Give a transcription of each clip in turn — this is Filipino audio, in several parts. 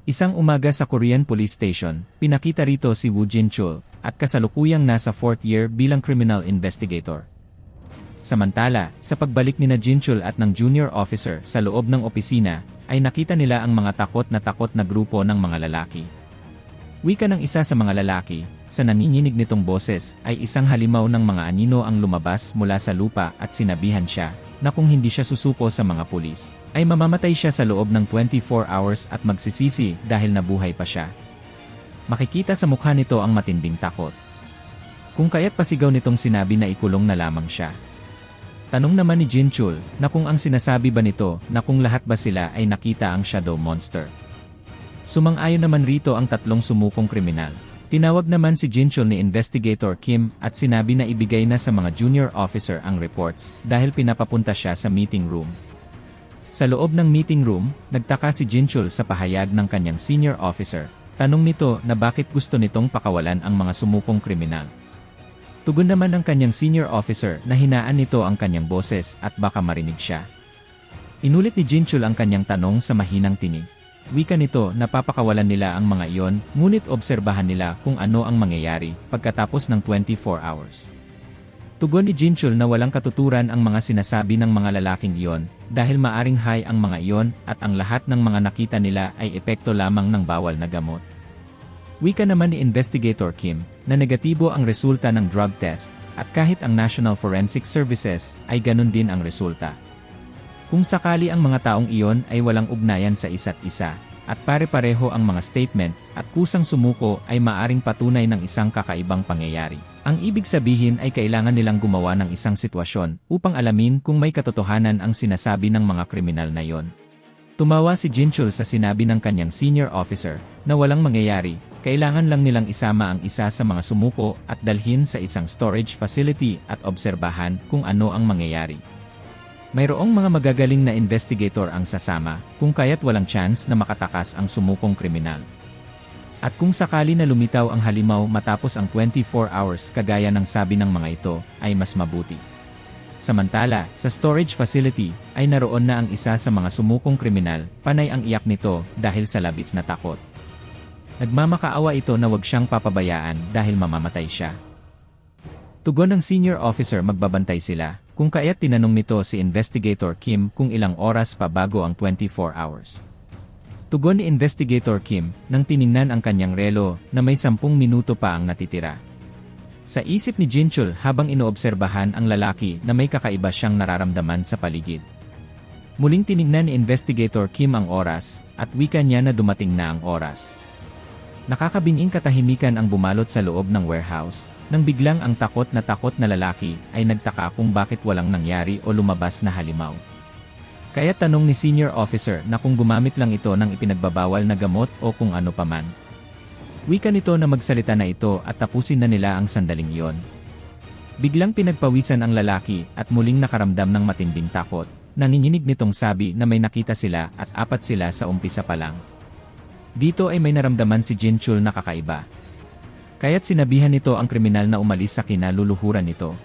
Isang umaga sa Korean Police Station, pinakita rito si Woo Jin-chul, at kasalukuyang nasa 4th year bilang criminal investigator. Samantala, sa pagbalik ni Jin-chul at ng junior officer sa loob ng opisina, ay nakita nila ang mga takot na grupo ng mga lalaki. Wika ng isa sa mga lalaki, sa nanginginig nitong boses, ay isang halimaw ng mga anino ang lumabas mula sa lupa at sinabihan siya, na kung hindi siya susuko sa mga pulis, ay mamamatay siya sa loob ng 24 hours at magsisisi dahil nabuhay pa siya. Makikita sa mukha nito ang matinding takot. Kung kaya't pasigaw nitong sinabi na ikulong na lamang siya. Tanong naman ni Jin-chul na kung ang sinasabi ba nito na kung lahat ba sila ay nakita ang shadow monster. Sumang-ayon naman rito ang tatlong sumukong kriminal. Tinawag naman si Jin-chul ni Investigator Kim at sinabi na ibigay na sa mga junior officer ang reports dahil pinapapunta siya sa meeting room. Sa loob ng meeting room, nagtaka si Jin-chul sa pahayag ng kanyang senior officer. Tanong nito na bakit gusto nitong pakawalan ang mga sumukong kriminal. Tugon naman ng kanyang senior officer na hinaan nito ang kanyang boses at baka marinig siya. Inulit ni Jin-chul ang kanyang tanong sa mahinang tinig. Wika nito na papakawalan nila ang mga iyon, ngunit obserbahan nila kung ano ang mangyayari pagkatapos ng 24 hours. Tugon ni Jin-chul na walang katuturan ang mga sinasabi ng mga lalaking iyon, dahil maaring high ang mga iyon at ang lahat ng mga nakita nila ay epekto lamang ng bawal na gamot. Wika naman ni Investigator Kim na negatibo ang resulta ng drug test at kahit ang National Forensic Services ay ganun din ang resulta. Kung sakali ang mga taong iyon ay walang ugnayan sa isa't isa, at pare-pareho ang mga statement, at kusang sumuko ay maaring patunay ng isang kakaibang pangyayari. Ang ibig sabihin ay kailangan nilang gumawa ng isang sitwasyon upang alamin kung may katotohanan ang sinasabi ng mga kriminal na iyon. Tumawa si Jin-chul sa sinabi ng kanyang senior officer na walang mangyayari, kailangan lang nilang isama ang isa sa mga sumuko at dalhin sa isang storage facility at obserbahan kung ano ang mangyayari. Mayroong mga magagaling na investigator ang sasama, kung kaya't walang chance na makatakas ang sumukong kriminal. At kung sakali na lumitaw ang halimaw matapos ang 24 hours kagaya ng sabi ng mga ito, ay mas mabuti. Samantala, sa storage facility, ay naroon na ang isa sa mga sumukong kriminal, panay ang iyak nito dahil sa labis na takot. Nagmamakaawa ito na wag siyang papabayaan dahil mamamatay siya. Tugon ng senior officer magbabantay sila, kung kaya't tinanong nito si Investigator Kim kung ilang oras pa bago ang 24 hours. Tugon ni Investigator Kim nang tiningnan ang kanyang relo na may 10 minuto pa ang natitira. Sa isip ni Jin-chul habang inoobserbahan ang lalaki na may kakaiba siyang nararamdaman sa paligid. Muling tiningnan ni Investigator Kim ang oras at wika niya na dumating na ang oras. Nakakabinging katahimikan ang bumalot sa loob ng warehouse, nang biglang ang takot na lalaki ay nagtaka kung bakit walang nangyari o lumabas na halimaw. Kaya tanong ni senior officer na kung gumamit lang ito ng ipinagbabawal na gamot o kung ano paman. Wika nito na magsalita na ito at tapusin na nila ang sandaling iyon. Biglang pinagpawisan ang lalaki at muling nakaramdam ng matinding takot, nanginginig nitong sabi na may nakita sila at 4 sila sa umpisa pa lang. Dito ay may naramdaman si Jin-chul na kakaiba. Kaya't sinabihan nito ang kriminal na umalis sa kinaluluhuran nito.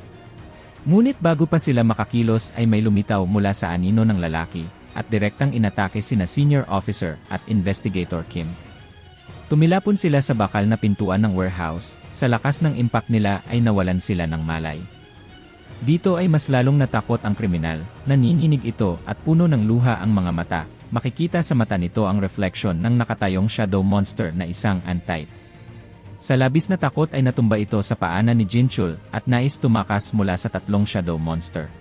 Ngunit bago pa sila makakilos ay may lumitaw mula sa anino ng lalaki, at direktang inatake sina senior officer at investigator Kim. Tumilapon sila sa bakal na pintuan ng warehouse, sa lakas ng impact nila ay nawalan sila ng malay. Dito ay mas lalong natakot ang kriminal, nanginginig ito at puno ng luha ang mga mata. Makikita sa mata nito ang refleksyon ng nakatayong shadow monster na isang ant-type. Sa labis na takot ay natumba ito sa paanan ni Jin-chul at nais tumakas mula sa tatlong shadow monster.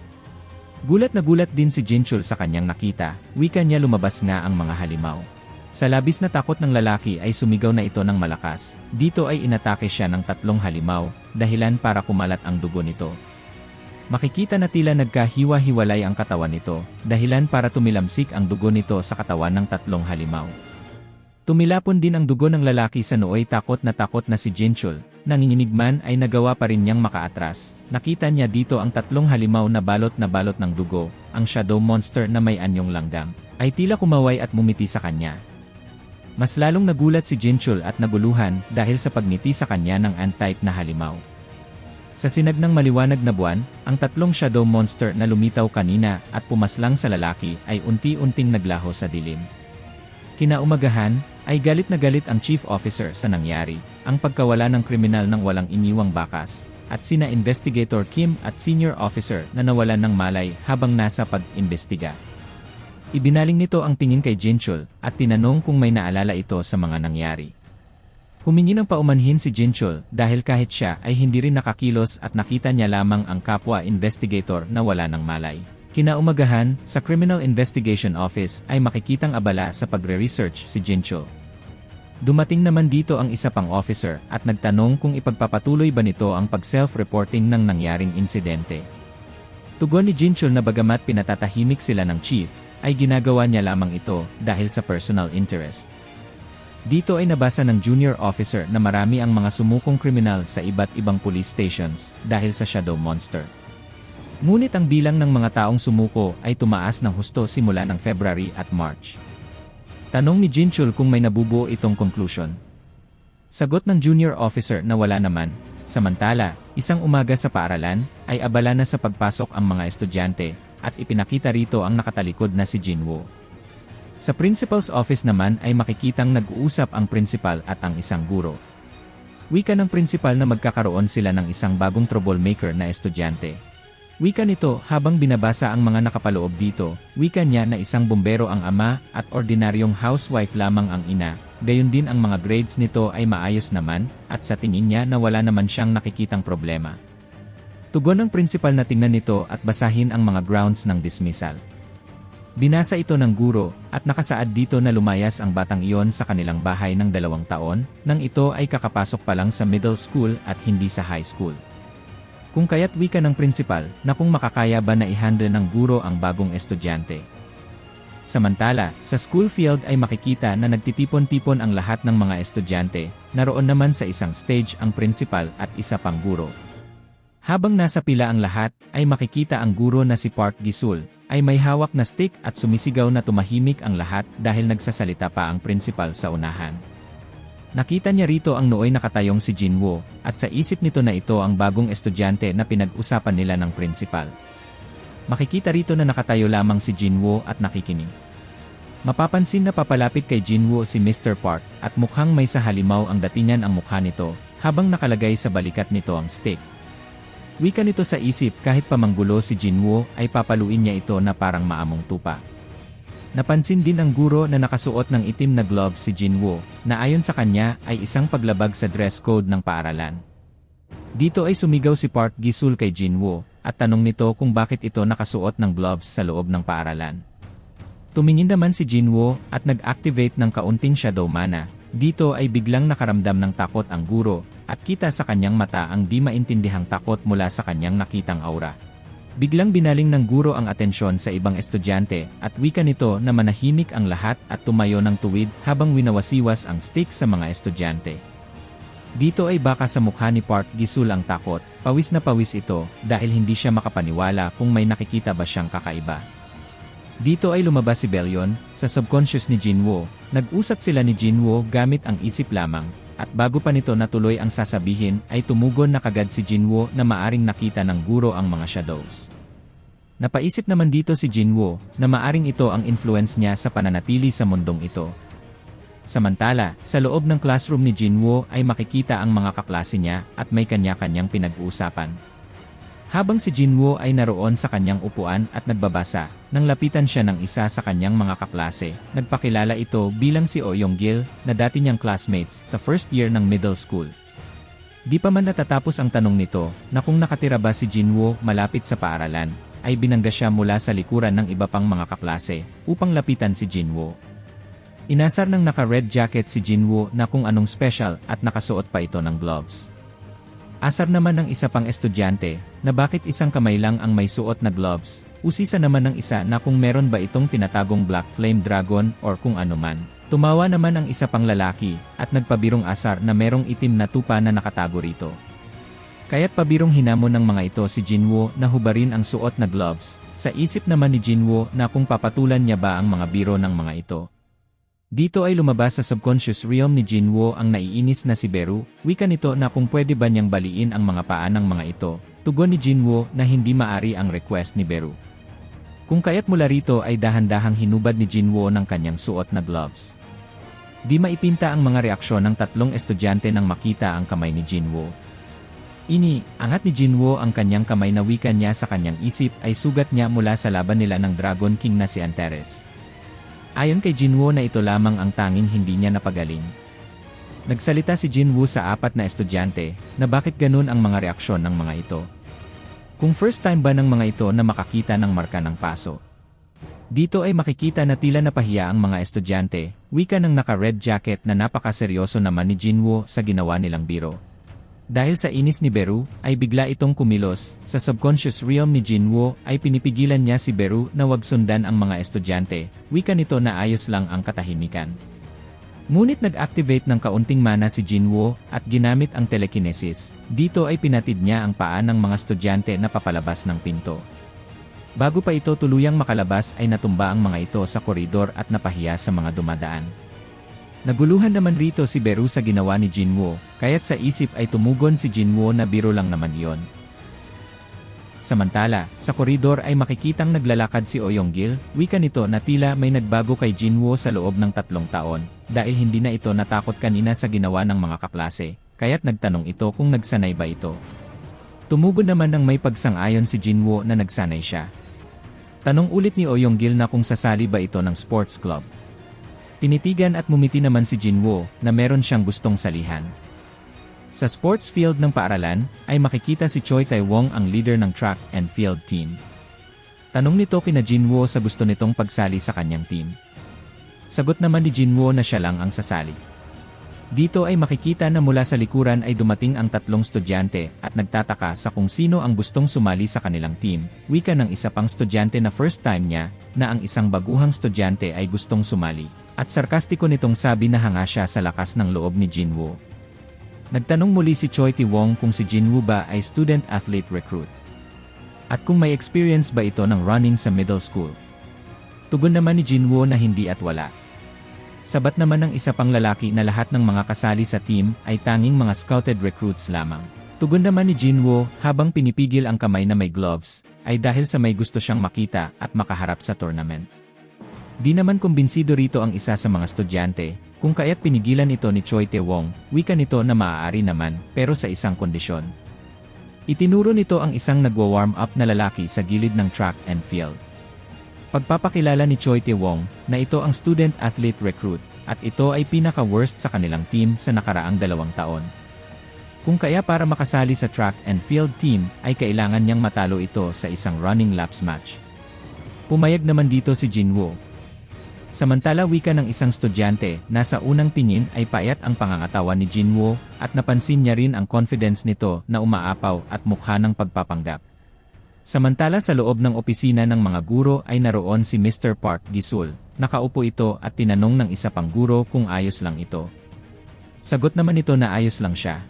Gulat na gulat din si Jin-chul sa kanyang nakita, wika niya lumabas nga ang mga halimaw. Sa labis na takot ng lalaki ay sumigaw na ito ng malakas, dito ay inatake siya ng 3 halimaw, dahilan para kumalat ang dugo nito. Makikita na tila nagkahiwa-hiwalay ang katawan nito, dahilan para tumilamsik ang dugo nito sa katawan ng 3 halimaw. Tumilapon din ang dugo ng lalaki sa nooy takot na si Jin-chul, nanginginig man ay nagawa pa rin niyang makaatras. Nakita niya dito ang 3 halimaw na balot ng dugo, ang shadow monster na may anyong langgam, ay tila kumaway at mumiti sa kanya. Mas lalong nagulat si Jin-chul at naguluhan dahil sa pagngiti sa kanya ng ant-type na halimaw. Sa sinag ng maliwanag na buwan, ang 3 shadow monster na lumitaw kanina at pumaslang sa lalaki ay unti-unting naglaho sa dilim. Kinaumagahan, ay galit na galit ang chief officer sa nangyari, ang pagkawala ng kriminal ng walang iniwang bakas, at sina Investigator Kim at senior officer na nawalan ng malay habang nasa pag-imbestiga. Ibinaling nito ang tingin kay Jinchul at tinanong kung may naalala ito sa mga nangyari. Humingi ng paumanhin si Jinchul dahil kahit siya ay hindi rin nakakilos at nakita niya lamang ang kapwa investigator na wala ng malay. Kinaumagahan, sa Criminal Investigation Office ay makikitang abala sa pagre-research si Jinchul. Dumating naman dito ang isa pang officer at nagtanong kung ipagpapatuloy ba nito ang pag-self-reporting ng nangyaring insidente. Tugon ni Jinchul na bagamat pinatatahimik sila ng chief, ay ginagawa niya lamang ito dahil sa personal interest. Dito ay nabasa ng junior officer na marami ang mga sumukong kriminal sa iba't ibang police stations dahil sa Shadow Monster. Ngunit ang bilang ng mga taong sumuko ay tumaas ng husto simula ng February at March. Tanong ni Jinchul kung may nabubuo itong conclusion. Sagot ng junior officer na wala naman. Samantala, isang umaga sa paaralan, ay abala na sa pagpasok ang mga estudyante, at ipinakita rito ang nakatalikod na si Jinwoo. Sa principal's office naman ay makikitang nag-uusap ang principal at ang isang guro. Wika ng principal na magkakaroon sila ng isang bagong troublemaker na estudyante. Wika nito habang binabasa ang mga nakapaloob dito, wika niya na isang bombero ang ama at ordinaryong housewife lamang ang ina, gayon din ang mga grades nito ay maayos naman at sa tingin niya na wala naman siyang nakikitang problema. Tugon ng principal na tingnan nito at basahin ang mga grounds ng dismissal. Binasa ito ng guro, at nakasaad dito na lumayas ang batang iyon sa kanilang bahay ng 2 taon, nang ito ay kakapasok pa lang sa middle school at hindi sa high school. Kung kaya't wika ng principal na kung makakaya ba na i-handle ng guro ang bagong estudyante. Samantala, sa school field ay makikita na nagtitipon-tipon ang lahat ng mga estudyante, naroon naman sa isang stage ang principal at isa pang guro. Habang nasa pila ang lahat, ay makikita ang guro na si Park Gisul, ay may hawak na stick at sumisigaw na tumahimik ang lahat dahil nagsasalita pa ang principal sa unahan. Nakita niya rito ang nooy nakatayong si Jinwoo, at sa isip nito na ito ang bagong estudyante na pinag-usapan nila ng principal. Makikita rito na nakatayo lamang si Jinwoo at nakikinig. Mapapansin na papalapit kay Jinwoo si Mr. Park at mukhang may sa halimaw ang datingan ang mukha nito, habang nakalagay sa balikat nito ang stick. Wika nito sa isip kahit pamanggulo si Jinwoo ay papaluin niya ito na parang maamong tupa. Napansin din ang guro na nakasuot ng itim na gloves si Jinwoo, na ayon sa kanya ay isang paglabag sa dress code ng paaralan. Dito ay sumigaw si Park Gisul kay Jinwoo, at tanong nito kung bakit ito nakasuot ng gloves sa loob ng paaralan. Tumingin naman si Jinwoo at nag-activate ng kaunting shadow mana. Dito ay biglang nakaramdam ng takot ang guro, at kita sa kanyang mata ang di maintindihang takot mula sa kanyang nakitang aura. Biglang binaling ng guro ang atensyon sa ibang estudyante at wika nito na manahimik ang lahat at tumayo ng tuwid habang winawasiwas ang stick sa mga estudyante. Dito ay baka sa mukha ni Park Gisul ang takot, pawis na pawis ito dahil hindi siya makapaniwala kung may nakikita ba siyang kakaiba. Dito ay lumabas si Belyon, sa subconscious ni Jinwoo, nag-usap sila ni Jinwoo gamit ang isip lamang, at bago pa nito natuloy ang sasabihin ay tumugon na kagad si Jinwoo na maaring nakita ng guro ang mga shadows. Napaisip naman dito si Jinwoo na maaring ito ang influence niya sa pananatili sa mundong ito. Samantala, sa loob ng classroom ni Jinwoo ay makikita ang mga kaklase niya at may kanya-kanyang pinag-uusapan. Habang si Jinwoo ay naroon sa kanyang upuan at nagbabasa, nang lapitan siya ng isa sa kanyang mga kaklase, nagpakilala ito bilang si Oh Yong-gil, na dati niyang classmates sa first year ng middle school. Di pa man natatapos ang tanong nito, na kung nakatira ba si Jinwoo malapit sa paaralan, ay binangga siya mula sa likuran ng iba pang mga kaklase, upang lapitan si Jinwoo. Inasar ng naka-red jacket si Jinwoo na kung anong special at nakasuot pa ito ng gloves. Asar naman ng isa pang estudyante, na bakit isang kamay lang ang may suot na gloves, usisa naman ng isa na kung meron ba itong tinatagong Black Flame Dragon or kung anuman. Tumawa naman ang isa pang lalaki, at nagpabirong asar na merong itim na tupa na nakatago rito. Kaya't pabirong hinamon ng mga ito si Jinwoo na hubarin ang suot na gloves, sa isip naman ni Jinwoo na kung papatulan niya ba ang mga biro ng mga ito. Dito ay lumabas sa subconscious realm ni Jinwoo ang naiinis na si Beru, wika nito na kung pwede ba niyang baliin ang mga paa ng mga ito, tugon ni Jinwoo na hindi maari ang request ni Beru. Kung kaya't mula rito ay dahan-dahang hinubad ni Jinwoo ng kanyang suot na gloves. Di maipinta ang mga reaksyon ng tatlong estudyante nang makita ang kamay ni Jinwoo. Angat ni Jinwoo ang kanyang kamay na wika niya sa kanyang isip ay sugat niya mula sa laban nila ng Dragon King na si Antares. Ayon kay Jinwoo na ito lamang ang tanging hindi niya napagaling. Nagsalita si Jinwoo sa apat na estudyante na bakit ganun ang mga reaksyon ng mga ito. Kung first time ba ng mga ito na makakita ng marka ng paso? Dito ay makikita na tila napahiya ang mga estudyante, wika ng naka-red jacket na napakaseryoso naman ni Jinwoo sa ginawa nilang biro. Dahil sa inis ni Beru, ay bigla itong kumilos. Sa subconscious realm ni Jinwoo ay pinipigilan niya si Beru na wag sundan ang mga estudyante, wika nito na ayos lang ang katahimikan. Ngunit nag-activate ng kaunting mana si Jinwoo at ginamit ang telekinesis. Dito ay pinatid niya ang paa ng mga estudyante na papalabas ng pinto. Bago pa ito tuluyang makalabas ay natumba ang mga ito sa koridor at napahiya sa mga dumadaan. Naguluhan naman rito si Beru sa ginawa ni Jinwoo, kaya't sa isip ay tumugon si Jinwoo na biro lang naman iyon. Samantala, sa koridor ay makikitang naglalakad si Oyonggil, wika nito na tila may nagbago kay Jinwoo sa loob ng 3 taon, dahil hindi na ito natakot kanina sa ginawa ng mga kaklase, kaya't nagtanong ito kung nagsanay ba ito. Tumugon naman ng may pagsang-ayon si Jinwoo na nagsanay siya. Tanong ulit ni Oyonggil na kung sasali ba ito ng sports club. Tinitigan at mumiti naman si Jinwoo na meron siyang gustong salihan. Sa sports field ng paaralan, ay makikita si Choi Tae-won ang leader ng track and field team. Tanong nito kina Jinwoo sa gusto nitong pagsali sa kanyang team. Sagot naman ni Jinwoo na siya lang ang sasali. Dito ay makikita na mula sa likuran ay dumating ang 3 estudyante at nagtataka sa kung sino ang gustong sumali sa kanilang team, wika ng isa pang estudyante na first time niya, na ang isang baguhang estudyante ay gustong sumali. At sarkastiko nitong sabi na hanga siya sa lakas ng loob ni Jinwoo. Nagtanong muli si Choi Tae-won kung si Jinwoo ba ay student athlete recruit. At kung may experience ba ito ng running sa middle school. Tugon naman ni Jinwoo na hindi at wala. Sabat naman ng isa pang lalaki na lahat ng mga kasali sa team ay tanging mga scouted recruits lamang. Tugon naman ni Jinwoo habang pinipigil ang kamay na may gloves, ay dahil sa may gusto siyang makita at makaharap sa tournament. Di naman kumbinsido rito ang isa sa mga estudyante, kung kaya't pinigilan ito ni Choi Tae-won, wika nito na maaari naman, pero sa isang kondisyon. Itinuro nito ang isang nagwa-warm up na lalaki sa gilid ng track and field. Pagpapakilala ni Choi Tae-won na ito ang student athlete recruit, at ito ay pinaka-worst sa kanilang team sa nakaraang 2 taon. Kung kaya para makasali sa track and field team, ay kailangan niyang matalo ito sa isang running laps match. Pumayag naman dito si Jinwoo. Samantala wika ng isang estudyante, nasa unang tingin ay payat ang pangangatawan ni Jinwoo, at napansin niya rin ang confidence nito na umaapaw at mukha ng pagpapanggap. Samantala sa loob ng opisina ng mga guro ay naroon si Mr. Park Gi-sul. Nakaupo ito at tinanong ng isa pang guro kung ayos lang ito. Sagot naman ito na ayos lang siya.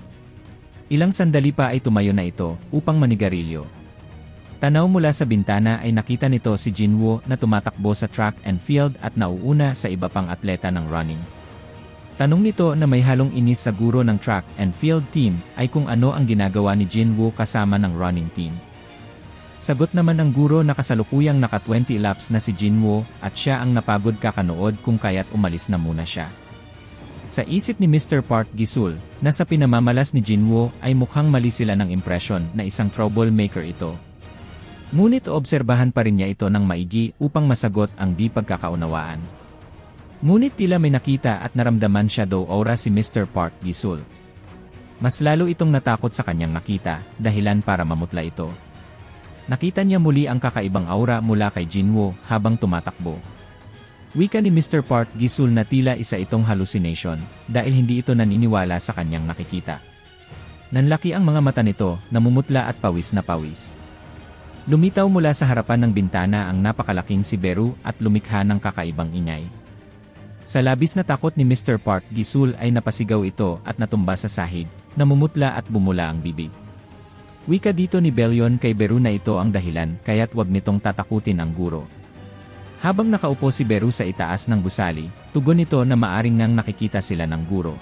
Ilang sandali pa ay tumayo na ito upang manigarilyo. Tanaw mula sa bintana ay nakita nito si Jinwoo na tumatakbo sa track and field at nauuna sa iba pang atleta ng running. Tanong nito na may halong inis sa guro ng track and field team ay kung ano ang ginagawa ni Jinwoo kasama ng running team. Sagot naman ng guro na kasalukuyang naka 20 laps na si Jinwoo at siya ang napagod kakanood kung kaya't umalis na muna siya. Sa isip ni Mr. Park Gi-sul, na sa pinamamalas ni Jinwoo ay mukhang mali sila ng impression na isang troublemaker ito. Ngunit oobserbahan pa rin niya ito ng maigi upang masagot ang di pagkakaunawaan. Ngunit tila may nakita at naramdaman siya daw aura si Mr. Park Gi-sul. Mas lalo itong natakot sa kanyang nakita, dahilan para mamutla ito. Nakita niya muli ang kakaibang aura mula kay Jinwoo habang tumatakbo. Wika ni Mr. Park Gi-sul na tila isa itong hallucination dahil hindi ito naniniwala sa kanyang nakikita. Nanlaki ang mga mata nito, namumutla at pawis na pawis. Lumitaw mula sa harapan ng bintana ang napakalaking si Beru at lumikha ng kakaibang ingay. Sa labis na takot ni Mr. Park Gi-sul ay napasigaw ito at natumba sa sahig, namumutla at bumula ang bibig. Wika dito ni Belyon kay Beru na ito ang dahilan kaya't wag nitong tatakutin ang guro. Habang nakaupo si Beru sa itaas ng gusali, tugon nito na maaring ngang nakikita sila ng guro.